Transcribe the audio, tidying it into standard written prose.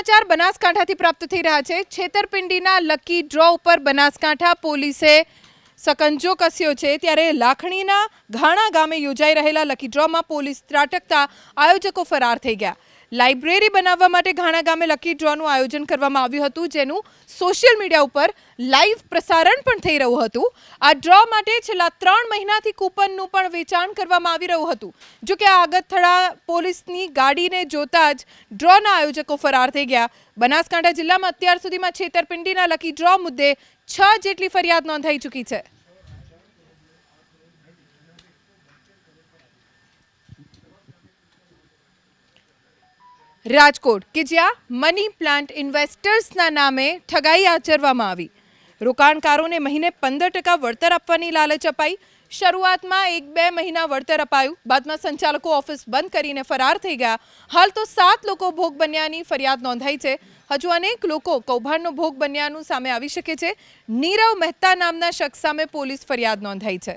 સમાચાર બનાસકાંઠાથી પ્રાપ્ત થઈ રહ્યા છે। છેતરપિંડીના લકી ડ્રો ઉપર બનાસકાંઠા પોલીસે સકંજો કસ્યો છે। ત્યારે લાખણીના ઘાણા ગામે યોજાઈ રહેલા લકી ડ્રોમાં પોલીસ ત્રાટકતા આયોજકો ફરાર થઈ ગયા। લાઇબ્રેરી બનાવવા માટે ઘાણા ગામે લકી ડ્રોનું આયોજન કરવામાં આવ્યું હતું, જેનું સોશિયલ મીડિયા ઉપર લાઈવ પ્રસારણ પણ થઈ રહ્યું હતું। આ ડ્રો માટે છેલ્લા 3 મહિનાથી કૂપનનું પણ વેચાણ કરવામાં આવી રહ્યું હતું। જો કે આગતથડા પોલીસની ગાડીને જોતા જ ડ્રોના આયોજકો ફરાર થઈ ગયા। બનાસકાંઠા જિલ્લામાં અત્યાર સુધીમાં છેતરપિંડીના લકી ડ્રો મુદ્દે 6 જેટલી ફરિયાદ નોંધાઈ ચૂકી છે। રાજકોટ કે જ્યાં મની પ્લાન્ટ ઇન્વેસ્ટર્સના નામે ઠગાઈ આચરવામાં આવી। રોકાણકારોને મહિને 15% વળતર આપવાની લાલચ અપાઈ। શરૂઆતમાં 1-2 મહિના વળતર અપાયું, બાદમાં સંચાલકો ઓફિસ બંધ કરીને ફરાર થઈ ગયા। હાલ તો 7 લોકો ભોગ બન્યાની ફરિયાદ નોંધાઈ છે। હજુ અનેક લોકો કૌભાંડનો ભોગ બન્યાનું સામે આવી શકે છે। નીરવ મહેતા નામના શખ્સ સામે પોલીસ ફરિયાદ નોંધાઈ છે।